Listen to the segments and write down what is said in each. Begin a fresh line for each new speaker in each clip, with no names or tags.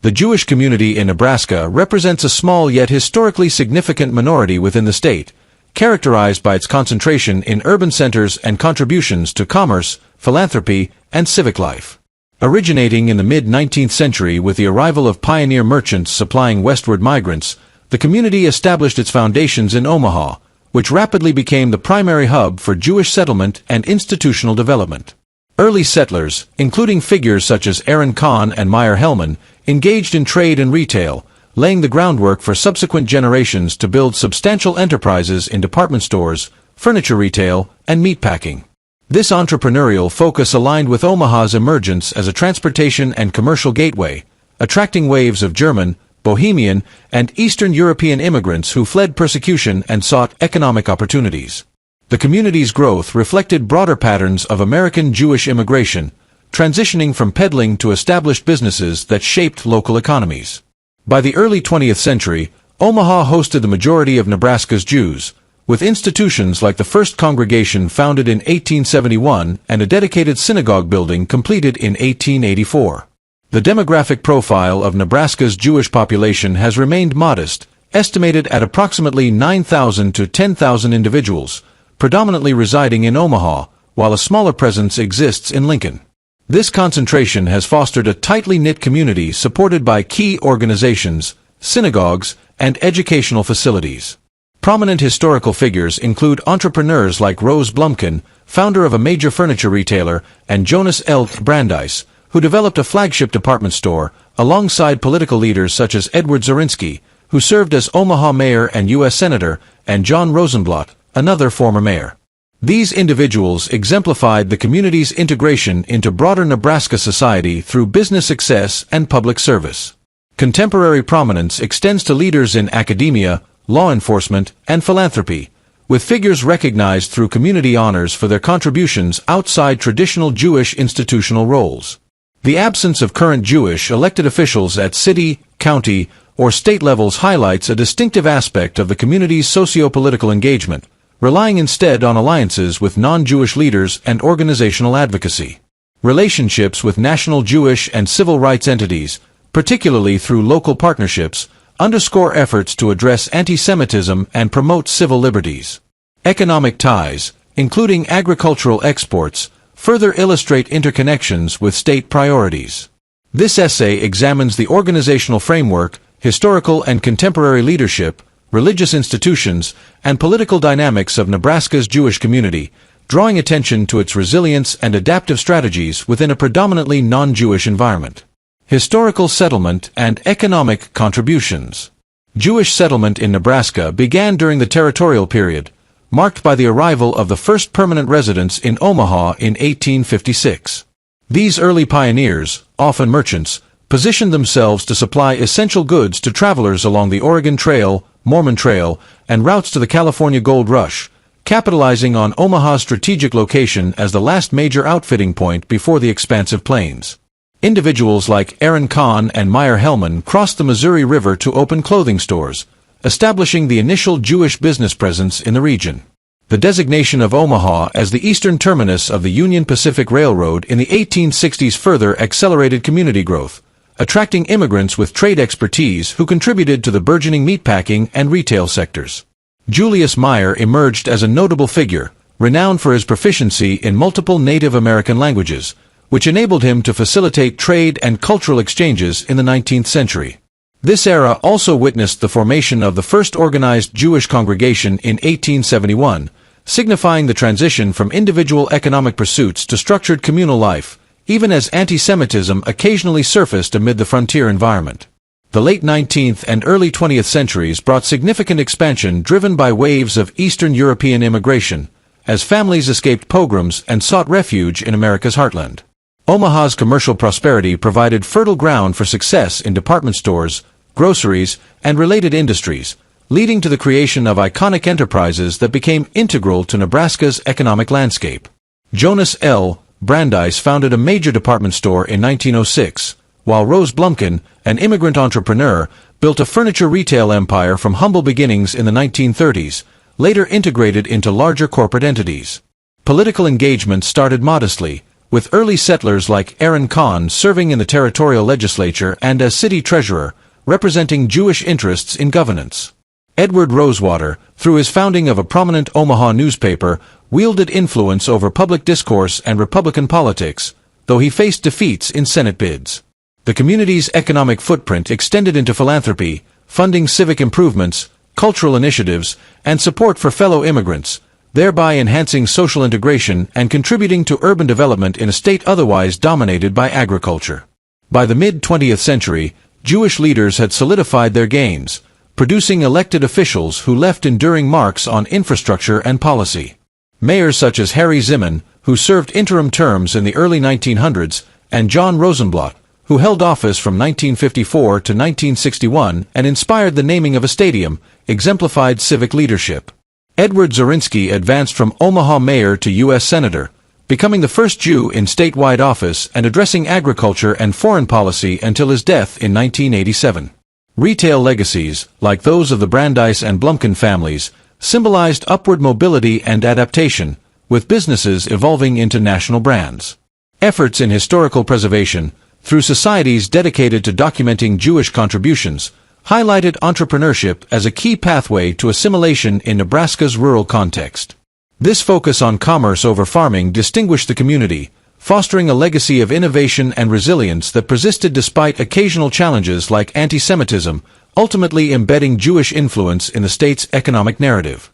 The Jewish community in Nebraska represents a small yet historically significant minority within the state, characterized by its concentration in urban centers and contributions to commerce, philanthropy, and civic life. Originating in the mid-19th century with the arrival of pioneer merchants supplying westward migrants, the community established its foundations in Omaha, which rapidly became the primary hub for Jewish settlement and institutional development. Early settlers, including figures such as Aaron Kahn and Meyer Hellman, engaged in trade and retail, laying the groundwork for subsequent generations to build substantial enterprises in department stores, furniture retail, and meatpacking. This entrepreneurial focus aligned with Omaha's emergence as a transportation and commercial gateway, attracting waves of German, Bohemian, and Eastern European immigrants who fled persecution and sought economic opportunities. The community's growth reflected broader patterns of American Jewish immigration, transitioning from peddling to established businesses that shaped local economies. By the early 20th century, Omaha hosted the majority of Nebraska's Jews, with institutions like the First Congregation founded in 1871 and a dedicated synagogue building completed in 1884. The demographic profile of Nebraska's Jewish population has remained modest, estimated at approximately 9,000 to 10,000 individuals, predominantly residing in Omaha, while a smaller presence exists in Lincoln. This concentration has fostered a tightly knit community supported by key organizations, synagogues, and educational facilities. Prominent historical figures include entrepreneurs like Rose Blumkin, founder of a major furniture retailer, and Jonas L. Brandeis, who developed a flagship department store, alongside political leaders such as Edward Zorinsky, who served as Omaha mayor and U.S. Senator, and John Rosenblatt, another former mayor. These individuals exemplified the community's integration into broader Nebraska society through business success and public service. Contemporary prominence extends to leaders in academia, law enforcement, and philanthropy, with figures recognized through community honors for their contributions outside traditional Jewish institutional roles. The absence of current Jewish elected officials at city, county, or state levels highlights a distinctive aspect of the community's sociopolitical engagement, relying instead on alliances with non-Jewish leaders and organizational advocacy. Relationships with national Jewish and civil rights entities, particularly through local partnerships, underscore efforts to address anti-Semitism and promote civil liberties. Economic ties, including agricultural exports, further illustrate interconnections with state priorities. This essay examines the organizational framework, historical and contemporary leadership, religious institutions, and political dynamics of Nebraska's Jewish community, drawing attention to its resilience and adaptive strategies within a predominantly non-Jewish environment. Historical settlement and economic contributions. Jewish settlement in Nebraska began during the territorial period, marked by the arrival of the first permanent residents in Omaha in 1856. These early pioneers, often merchants, positioned themselves to supply essential goods to travelers along the Oregon Trail, Mormon Trail, and routes to the California Gold Rush, capitalizing on Omaha's strategic location as the last major outfitting point before the expansive plains. Individuals like Aaron Kahn and Meyer Hellman crossed the Missouri River to open clothing stores, establishing the initial Jewish business presence in the region. The designation of Omaha as the eastern terminus of the Union Pacific Railroad in the 1860s further accelerated community growth, attracting immigrants with trade expertise who contributed to the burgeoning meatpacking and retail sectors. Julius Meyer emerged as a notable figure, renowned for his proficiency in multiple Native American languages, which enabled him to facilitate trade and cultural exchanges in the 19th century. This era also witnessed the formation of the first organized Jewish congregation in 1871, signifying the transition from individual economic pursuits to structured communal life, even as anti-Semitism occasionally surfaced amid the frontier environment. The late 19th and early 20th centuries brought significant expansion driven by waves of Eastern European immigration, as families escaped pogroms and sought refuge in America's heartland. Omaha's commercial prosperity provided fertile ground for success in department stores, groceries, and related industries, leading to the creation of iconic enterprises that became integral to Nebraska's economic landscape. Jonas L. Brandeis founded a major department store in 1906, while Rose Blumkin, an immigrant entrepreneur, built a furniture retail empire from humble beginnings in the 1930s, later integrated into larger corporate entities. Political engagement started modestly, with early settlers like Aaron Kahn serving in the territorial legislature and as city treasurer, representing Jewish interests in governance. Edward Rosewater, through his founding of a prominent Omaha newspaper, wielded influence over public discourse and Republican politics, though he faced defeats in Senate bids. The community's economic footprint extended into philanthropy, funding civic improvements, cultural initiatives, and support for fellow immigrants, thereby enhancing social integration and contributing to urban development in a state otherwise dominated by agriculture. By the mid-20th century, Jewish leaders had solidified their gains, producing elected officials who left enduring marks on infrastructure and policy. Mayors such as Harry Ziman, who served interim terms in the early 1900s, and John Rosenblatt, who held office from 1954 to 1961 and inspired the naming of a stadium, exemplified civic leadership. Edward Zorinsky advanced from Omaha mayor to U.S. Senator, becoming the first Jew in statewide office and addressing agriculture and foreign policy until his death in 1987. Retail legacies, like those of the Brandeis and Blumkin families, symbolized upward mobility and adaptation, with businesses evolving into national brands. Efforts in historical preservation, through societies dedicated to documenting Jewish contributions, highlighted entrepreneurship as a key pathway to assimilation in Nebraska's rural context. This focus on commerce over farming distinguished the community, fostering a legacy of innovation and resilience that persisted despite occasional challenges like anti-Semitism, ultimately embedding Jewish influence in the state's economic narrative.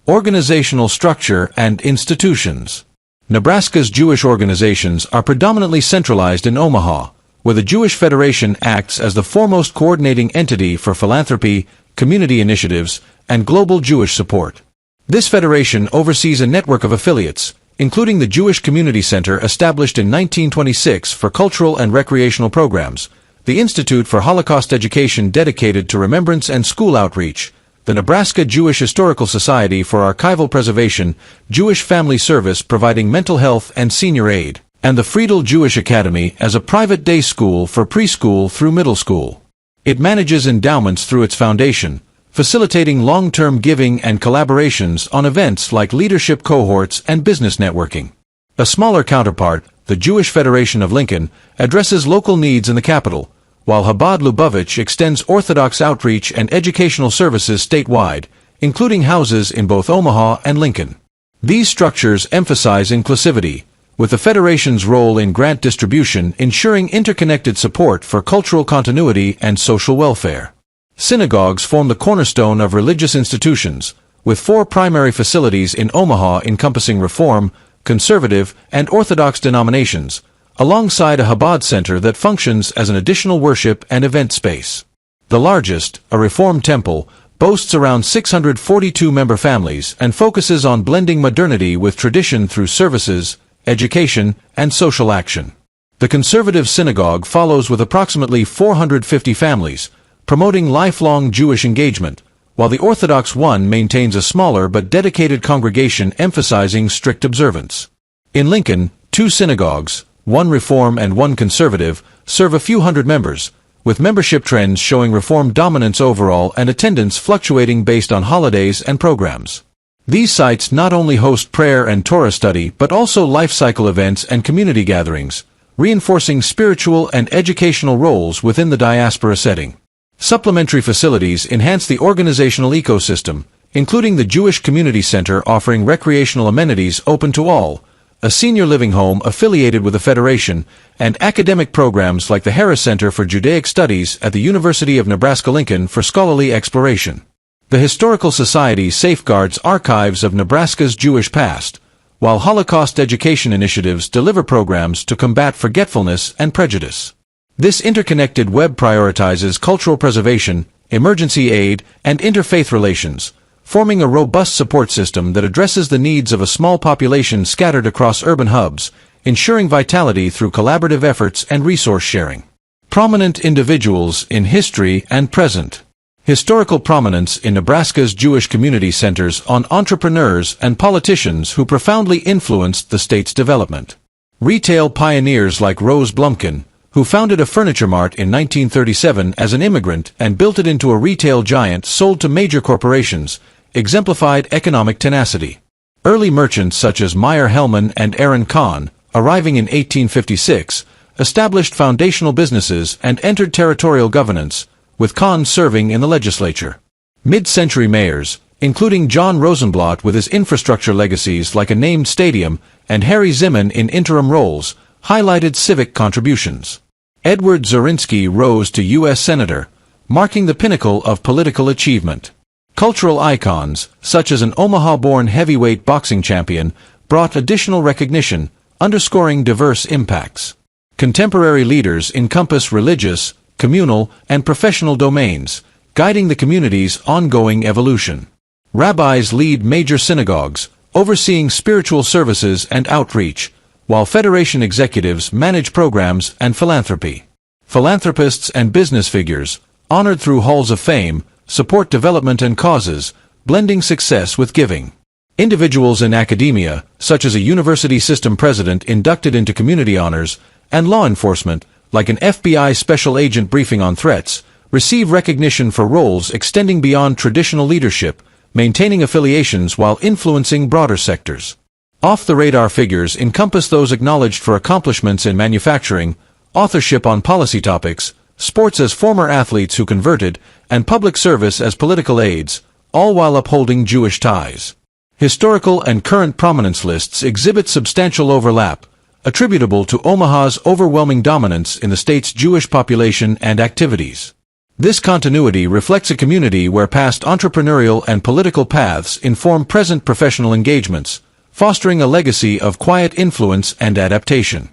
Organizational structure and institutions. Nebraska's Jewish organizations are predominantly centralized in Omaha, where the Jewish Federation acts as the foremost coordinating entity for philanthropy, community initiatives, and global Jewish support. This federation oversees a network of affiliates, including the Jewish Community Center established in 1926 for cultural and recreational programs, the Institute for Holocaust Education dedicated to remembrance and school outreach, the Nebraska Jewish Historical Society for Archival Preservation, Jewish Family Service providing mental health and senior aid, and the Friedel Jewish Academy as a private day school for preschool through middle school. It manages endowments through its foundation, facilitating long-term giving and collaborations on events like leadership cohorts and business networking. A smaller counterpart, the Jewish Federation of Lincoln, addresses local needs in the capital, while Chabad Lubavitch extends Orthodox outreach and educational services statewide, including houses in both Omaha and Lincoln. These structures emphasize inclusivity, with the Federation's role in grant distribution ensuring interconnected support for cultural continuity and social welfare. Synagogues form the cornerstone of religious institutions, with 4 primary facilities in Omaha encompassing Reform, Conservative, and Orthodox denominations, alongside a Chabad center that functions as an additional worship and event space. The largest, a Reform temple, boasts around 642 member families and focuses on blending modernity with tradition through services, education, and social action. The Conservative synagogue follows with approximately 450 families, promoting lifelong Jewish engagement, while the Orthodox one maintains a smaller but dedicated congregation emphasizing strict observance. In Lincoln, 2 synagogues, one Reform and one Conservative, serve a few hundred members, with membership trends showing Reform dominance overall and attendance fluctuating based on holidays and programs. These sites not only host prayer and Torah study but also life cycle events and community gatherings, reinforcing spiritual and educational roles within the diaspora setting. Supplementary facilities enhance the organizational ecosystem, including the Jewish Community Center offering recreational amenities open to all, a senior living home affiliated with the Federation, and academic programs like the Harris Center for Judaic Studies at the University of Nebraska-Lincoln for scholarly exploration. The Historical Society safeguards archives of Nebraska's Jewish past, while Holocaust education initiatives deliver programs to combat forgetfulness and prejudice. This interconnected web prioritizes cultural preservation, emergency aid, and interfaith relations, forming a robust support system that addresses the needs of a small population scattered across urban hubs, ensuring vitality through collaborative efforts and resource sharing. Prominent individuals in history and present. Historical prominence in Nebraska's Jewish community centers on entrepreneurs and politicians who profoundly influenced the state's development. Retail pioneers like Rose Blumkin, who founded a furniture mart in 1937 as an immigrant and built it into a retail giant sold to major corporations, exemplified economic tenacity. Early merchants such as Meyer Hellman and Aaron Kahn, arriving in 1856, established foundational businesses and entered territorial governance, with Kahn serving in the legislature. Mid-century mayors, including John Rosenblatt with his infrastructure legacies like a named stadium and Harry Ziman in interim roles, highlighted civic contributions. Edward Zorinsky rose to U.S. Senator, marking the pinnacle of political achievement. Cultural icons, such as an Omaha-born heavyweight boxing champion, brought additional recognition, underscoring diverse impacts. Contemporary leaders encompass religious, communal, and professional domains, guiding the community's ongoing evolution. Rabbis lead major synagogues, overseeing spiritual services and outreach, while Federation executives manage programs and philanthropy. Philanthropists and business figures, honored through halls of fame, support development and causes, blending success with giving. Individuals in academia, such as a university system president inducted into community honors, and law enforcement, like an FBI special agent briefing on threats, receive recognition for roles extending beyond traditional leadership, maintaining affiliations while influencing broader sectors. Off-the-radar figures encompass those acknowledged for accomplishments in manufacturing, authorship on policy topics, sports as former athletes who converted, and public service as political aides, all while upholding Jewish ties. Historical and current prominence lists exhibit substantial overlap, attributable to Omaha's overwhelming dominance in the state's Jewish population and activities. This continuity reflects a community where past entrepreneurial and political paths inform present professional engagements, fostering a legacy of quiet influence and adaptation.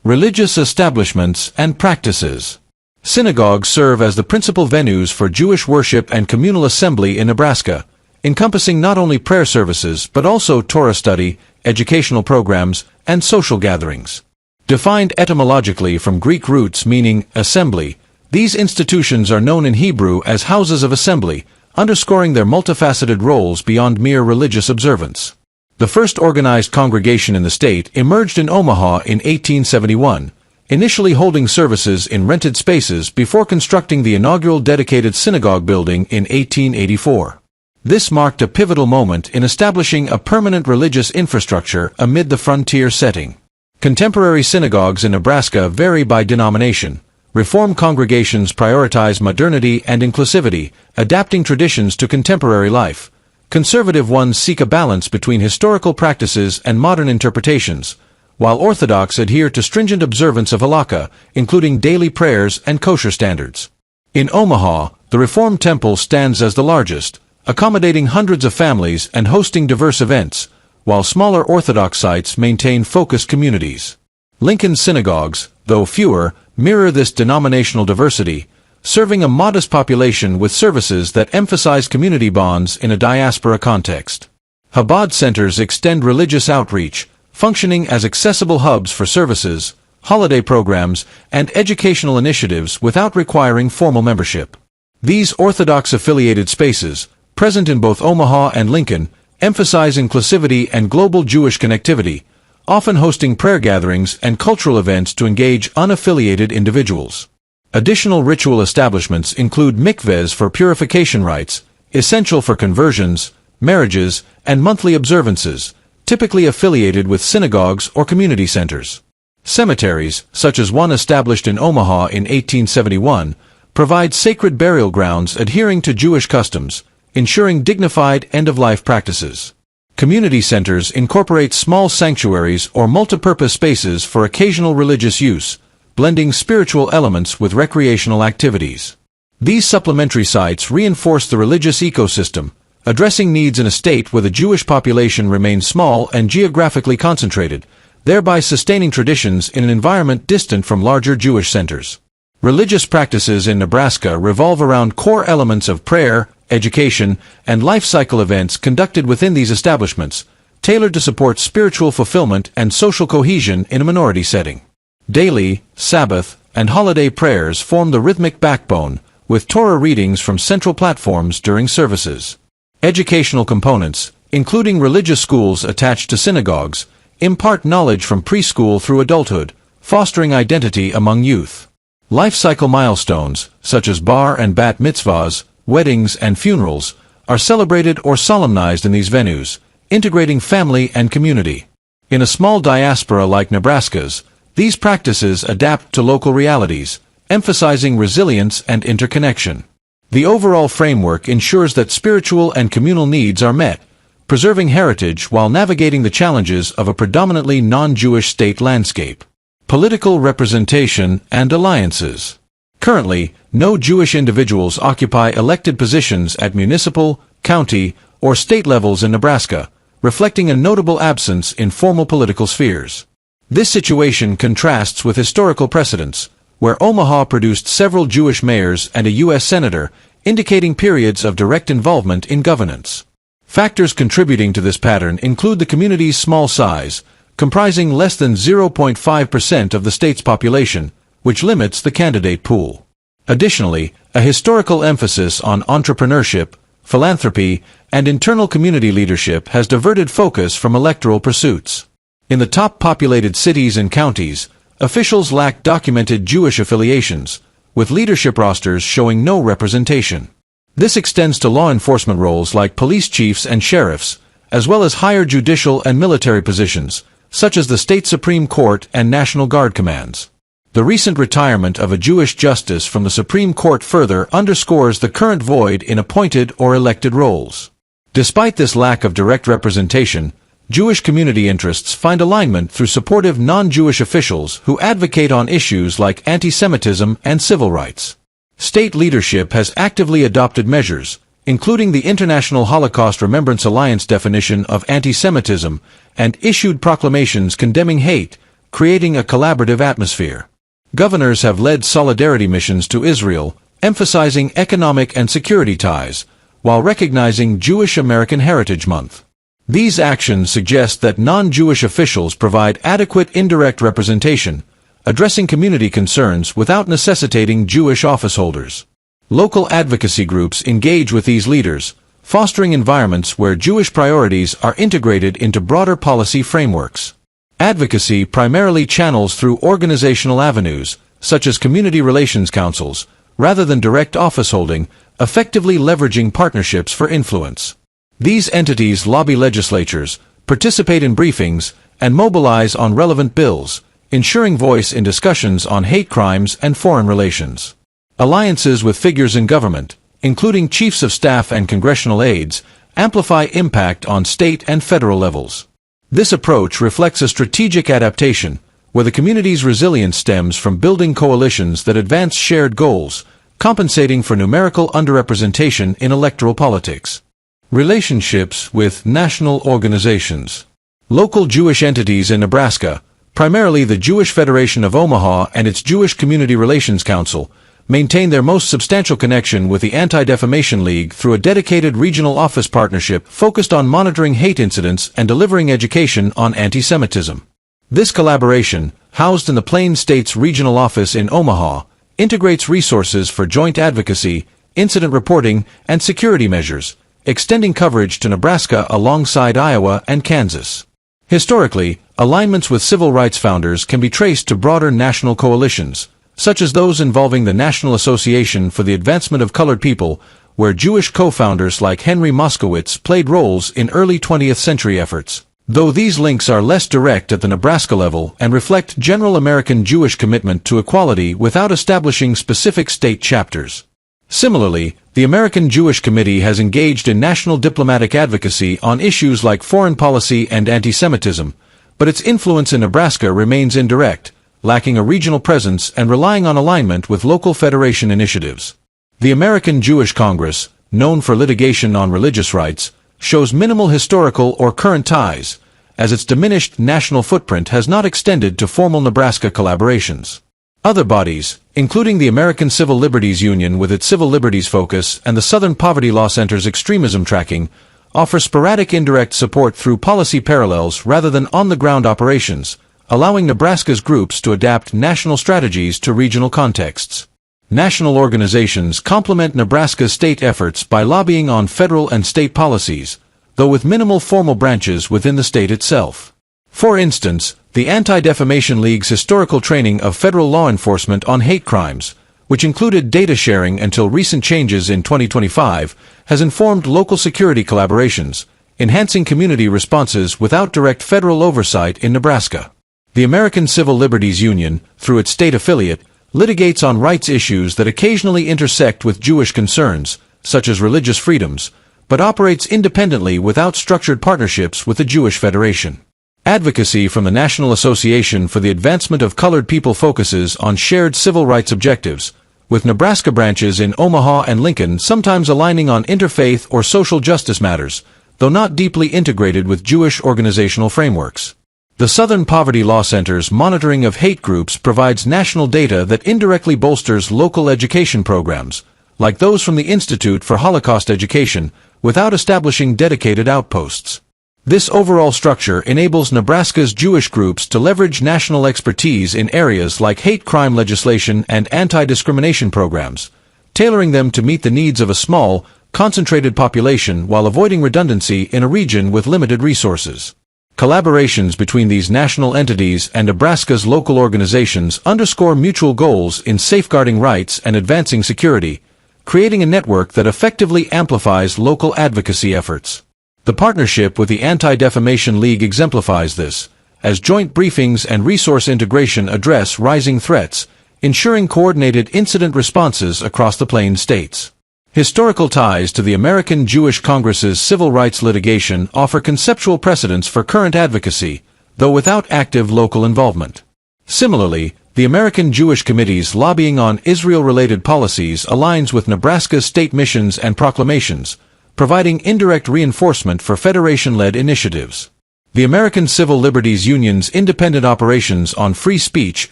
Religious establishments and practices. Synagogues serve as the principal venues for Jewish worship and communal assembly in Nebraska, encompassing not only prayer services but also Torah study, educational programs, and social gatherings. Defined etymologically from Greek roots meaning assembly, these institutions are known in Hebrew as houses of assembly, underscoring their multifaceted roles beyond mere religious observance. The first organized congregation in the state emerged in Omaha in 1871, initially holding services in rented spaces before constructing the inaugural dedicated synagogue building in 1884. This marked a pivotal moment in establishing a permanent religious infrastructure amid the frontier setting. Contemporary synagogues in Nebraska vary by denomination. Reform congregations prioritize modernity and inclusivity, adapting traditions to contemporary life. Conservative ones seek a balance between historical practices and modern interpretations, while Orthodox adhere to stringent observance of halakha, including daily prayers and kosher standards. In Omaha, the Reformed Temple stands as the largest, accommodating hundreds of families and hosting diverse events, while smaller Orthodox sites maintain focused communities. Lincoln synagogues, though fewer, mirror this denominational diversity, serving a modest population with services that emphasize community bonds in a diaspora context. Chabad centers extend religious outreach, functioning as accessible hubs for services, holiday programs, and educational initiatives without requiring formal membership. These Orthodox-affiliated spaces, present in both Omaha and Lincoln, emphasize inclusivity and global Jewish connectivity, often hosting prayer gatherings and cultural events to engage unaffiliated individuals. Additional ritual establishments include mikvehs for purification rites, essential for conversions, marriages, and monthly observances, typically affiliated with synagogues or community centers. Cemeteries, such as one established in Omaha in 1871, provide sacred burial grounds adhering to Jewish customs, ensuring dignified end-of-life practices. Community centers incorporate small sanctuaries or multipurpose spaces for occasional religious use, blending spiritual elements with recreational activities. These supplementary sites reinforce the religious ecosystem, addressing needs in a state where the Jewish population remains small and geographically concentrated, thereby sustaining traditions in an environment distant from larger Jewish centers. Religious practices in Nebraska revolve around core elements of prayer, education, and life cycle events conducted within these establishments, tailored to support spiritual fulfillment and social cohesion in a minority setting. Daily, Sabbath, and holiday prayers form the rhythmic backbone, with Torah readings from central platforms during services. Educational components, including religious schools attached to synagogues, impart knowledge from preschool through adulthood, fostering identity among youth. Life cycle milestones, such as bar and bat mitzvahs, weddings, and funerals, are celebrated or solemnized in these venues, integrating family and community. In a small diaspora like Nebraska's, these practices adapt to local realities, emphasizing resilience and interconnection. The overall framework ensures that spiritual and communal needs are met, preserving heritage while navigating the challenges of a predominantly non-Jewish state landscape. Political representation and alliances. Currently, no Jewish individuals occupy elected positions at municipal, county, or state levels in Nebraska, reflecting a notable absence in formal political spheres. This situation contrasts with historical precedents, where Omaha produced several Jewish mayors and a U.S. senator, indicating periods of direct involvement in governance. Factors contributing to this pattern include the community's small size, comprising less than 0.5% of the state's population, which limits the candidate pool. Additionally, a historical emphasis on entrepreneurship, philanthropy, and internal community leadership has diverted focus from electoral pursuits. In the top populated cities and counties, officials lack documented Jewish affiliations, with leadership rosters showing no representation. This extends to law enforcement roles like police chiefs and sheriffs, as well as higher judicial and military positions, such as the state Supreme Court and National Guard commands. The recent retirement of a Jewish justice from the Supreme Court further underscores the current void in appointed or elected roles. Despite this lack of direct representation, Jewish community interests find alignment through supportive non-Jewish officials who advocate on issues like anti-Semitism and civil rights. State leadership has actively adopted measures, including the International Holocaust Remembrance Alliance definition of anti-Semitism, and issued proclamations condemning hate, creating a collaborative atmosphere. Governors have led solidarity missions to Israel, emphasizing economic and security ties, while recognizing Jewish American Heritage Month. These actions suggest that non-Jewish officials provide adequate indirect representation, addressing community concerns without necessitating Jewish officeholders. Local advocacy groups engage with these leaders, fostering environments where Jewish priorities are integrated into broader policy frameworks. Advocacy primarily channels through organizational avenues, such as community relations councils, rather than direct office-holding, effectively leveraging partnerships for influence. These entities lobby legislatures, participate in briefings, and mobilize on relevant bills, ensuring voice in discussions on hate crimes and foreign relations. Alliances with figures in government, including chiefs of staff and congressional aides, amplify impact on state and federal levels. This approach reflects a strategic adaptation, where the community's resilience stems from building coalitions that advance shared goals, compensating for numerical underrepresentation in electoral politics. Relationships with national organizations. Local Jewish entities in Nebraska, primarily the Jewish Federation of Omaha and its Jewish Community Relations Council, maintain their most substantial connection with the Anti-Defamation League through a dedicated regional office partnership focused on monitoring hate incidents and delivering education on anti-Semitism. This collaboration, housed in the Plain States Regional Office in Omaha, integrates resources for joint advocacy, incident reporting, and security measures, extending coverage to Nebraska alongside Iowa and Kansas. Historically, alignments with civil rights founders can be traced to broader national coalitions, such as those involving the National Association for the Advancement of Colored People, where Jewish co-founders like Henry Moskowitz played roles in early 20th century efforts. Though these links are less direct at the Nebraska level and reflect general American Jewish commitment to equality without establishing specific state chapters. Similarly, the American Jewish Committee has engaged in national diplomatic advocacy on issues like foreign policy and anti-Semitism, but its influence in Nebraska remains indirect, lacking a regional presence and relying on alignment with local federation initiatives. The American Jewish Congress, known for litigation on religious rights, shows minimal historical or current ties, as its diminished national footprint has not extended to formal Nebraska collaborations. Other bodies, including the American Civil Liberties Union with its civil liberties focus and the Southern Poverty Law Center's extremism tracking, offer sporadic indirect support through policy parallels rather than on-the-ground operations, allowing Nebraska's groups to adapt national strategies to regional contexts. National organizations complement Nebraska's state efforts by lobbying on federal and state policies, though with minimal formal branches within the state itself. For instance, the Anti-Defamation League's historical training of federal law enforcement on hate crimes, which included data sharing until recent changes in 2025, has informed local security collaborations, enhancing community responses without direct federal oversight in Nebraska. The American Civil Liberties Union, through its state affiliate, litigates on rights issues that occasionally intersect with Jewish concerns, such as religious freedoms, but operates independently without structured partnerships with the Jewish Federation. Advocacy from the National Association for the Advancement of Colored People focuses on shared civil rights objectives, with Nebraska branches in Omaha and Lincoln sometimes aligning on interfaith or social justice matters, though not deeply integrated with Jewish organizational frameworks. The Southern Poverty Law Center's monitoring of hate groups provides national data that indirectly bolsters local education programs, like those from the Institute for Holocaust Education, without establishing dedicated outposts. This overall structure enables Nebraska's Jewish groups to leverage national expertise in areas like hate crime legislation and anti-discrimination programs, tailoring them to meet the needs of a small, concentrated population while avoiding redundancy in a region with limited resources. Collaborations between these national entities and Nebraska's local organizations underscore mutual goals in safeguarding rights and advancing security, creating a network that effectively amplifies local advocacy efforts. The partnership with the Anti-Defamation League exemplifies this, as joint briefings and resource integration address rising threats, ensuring coordinated incident responses across the Plains states. Historical ties to the American Jewish Congress's civil rights litigation offer conceptual precedents for current advocacy, though without active local involvement. Similarly, the American Jewish Committee's lobbying on Israel-related policies aligns with Nebraska's state missions and proclamations, providing indirect reinforcement for Federation-led initiatives. The American Civil Liberties Union's independent operations on free speech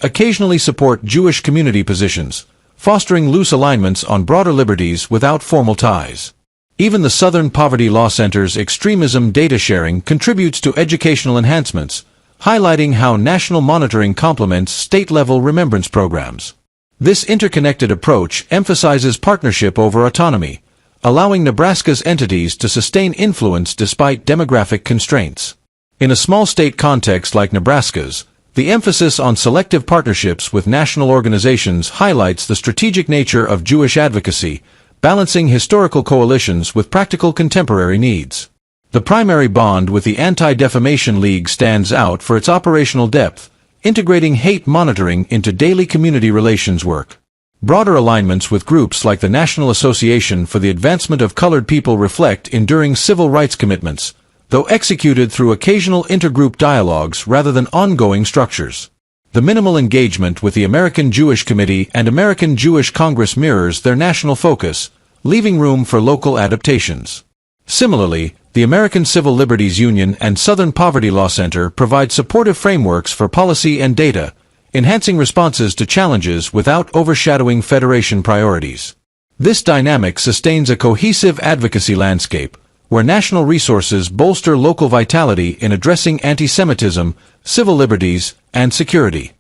occasionally support Jewish community positions, fostering loose alignments on broader liberties without formal ties. Even the Southern Poverty Law Center's extremism data sharing contributes to educational enhancements, highlighting how national monitoring complements state-level remembrance programs. This interconnected approach emphasizes partnership over autonomy, allowing Nebraska's entities to sustain influence despite demographic constraints. In a small state context like Nebraska's, the emphasis on selective partnerships with national organizations highlights the strategic nature of Jewish advocacy, balancing historical coalitions with practical contemporary needs. The primary bond with the Anti-Defamation League stands out for its operational depth, integrating hate monitoring into daily community relations work. Broader alignments with groups like the National Association for the Advancement of Colored People reflect enduring civil rights commitments, though executed through occasional intergroup dialogues rather than ongoing structures. The minimal engagement with the American Jewish Committee and American Jewish Congress mirrors their national focus, leaving room for local adaptations. Similarly, the American Civil Liberties Union and Southern Poverty Law Center provide supportive frameworks for policy and data, enhancing responses to challenges without overshadowing Federation priorities. This dynamic sustains a cohesive advocacy landscape, where national resources bolster local vitality in addressing anti-Semitism, civil liberties, and security.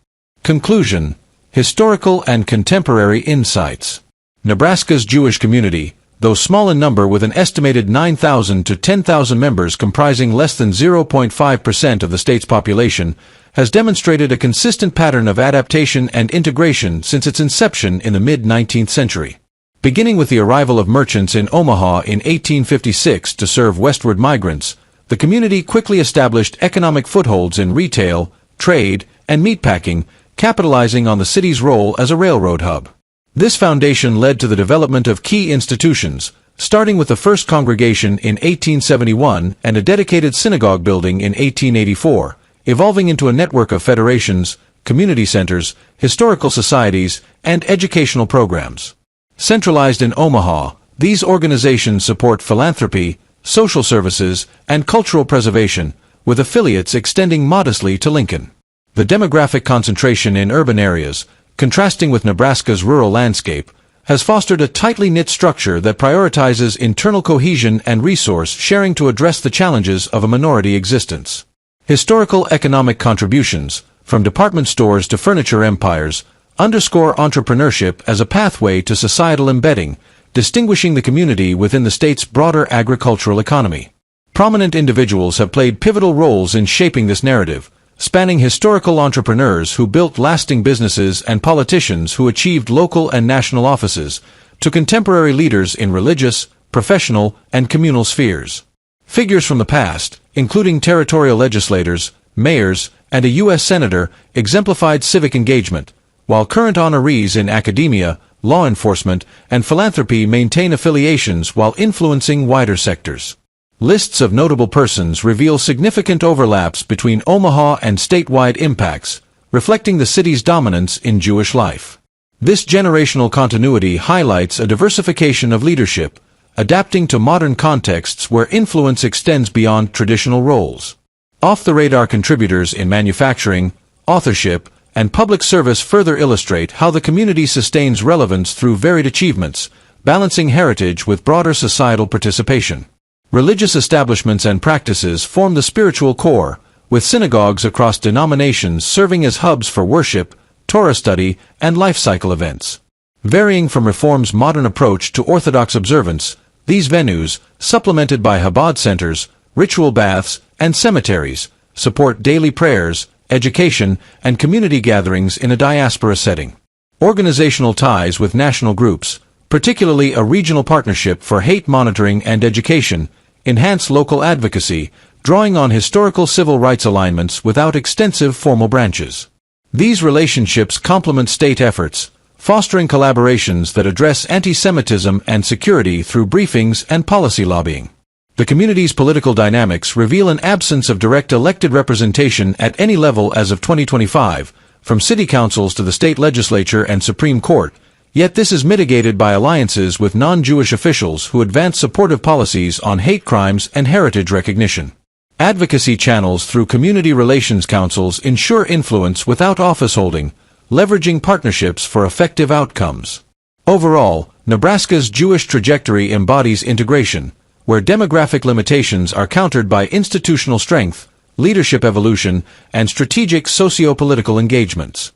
Conclusion: historical and contemporary insights. Nebraska's Jewish community, though small in number with an estimated 9,000 to 10,000 members comprising less than 0.5% of the state's population, has demonstrated a consistent pattern of adaptation and integration since its inception in the mid-19th century. Beginning with the arrival of merchants in Omaha in 1856 to serve westward migrants, the community quickly established economic footholds in retail, trade, and meatpacking, capitalizing on the city's role as a railroad hub. This foundation led to the development of key institutions, starting with the first congregation in 1871 and a dedicated synagogue building in 1884, evolving into a network of federations, community centers, historical societies, and educational programs. Centralized in Omaha, these organizations support philanthropy, social services, and cultural preservation, with affiliates extending modestly to Lincoln. The demographic concentration in urban areas, contrasting with Nebraska's rural landscape, has fostered a tightly knit structure that prioritizes internal cohesion and resource sharing to address the challenges of a minority existence. Historical economic contributions, from department stores to furniture empires, underscore entrepreneurship as a pathway to societal embedding, distinguishing the community within the state's broader agricultural economy. Prominent individuals have played pivotal roles in shaping this narrative, spanning historical entrepreneurs who built lasting businesses and politicians who achieved local and national offices, to contemporary leaders in religious, professional, and communal spheres. Figures from the past, including territorial legislators, mayors, and a U.S. senator, exemplified civic engagement, while current honorees in academia, law enforcement, and philanthropy maintain affiliations while influencing wider sectors. Lists of notable persons reveal significant overlaps between Omaha and statewide impacts, reflecting the city's dominance in Jewish life. This generational continuity highlights a diversification of leadership, adapting to modern contexts where influence extends beyond traditional roles. Off-the-radar contributors in manufacturing, authorship, and public service further illustrate how the community sustains relevance through varied achievements, balancing heritage with broader societal participation. Religious establishments and practices form the spiritual core, with synagogues across denominations serving as hubs for worship, Torah study, and life cycle events. Varying from Reform's modern approach to Orthodox observance, these venues, supplemented by Chabad centers, ritual baths, and cemeteries, support daily prayers, education, and community gatherings in a diaspora setting. Organizational ties with national groups, particularly a regional partnership for hate monitoring and education, enhance local advocacy, drawing on historical civil rights alignments without extensive formal branches. These relationships complement state efforts, fostering collaborations that address anti-Semitism and security through briefings and policy lobbying. The community's political dynamics reveal an absence of direct elected representation at any level as of 2025, from city councils to the state legislature and Supreme Court, yet this is mitigated by alliances with non-Jewish officials who advance supportive policies on hate crimes and heritage recognition. Advocacy channels through community relations councils ensure influence without office holding, leveraging partnerships for effective outcomes. Overall, Nebraska's Jewish trajectory embodies integration, where demographic limitations are countered by institutional strength, leadership evolution, and strategic socio-political engagements.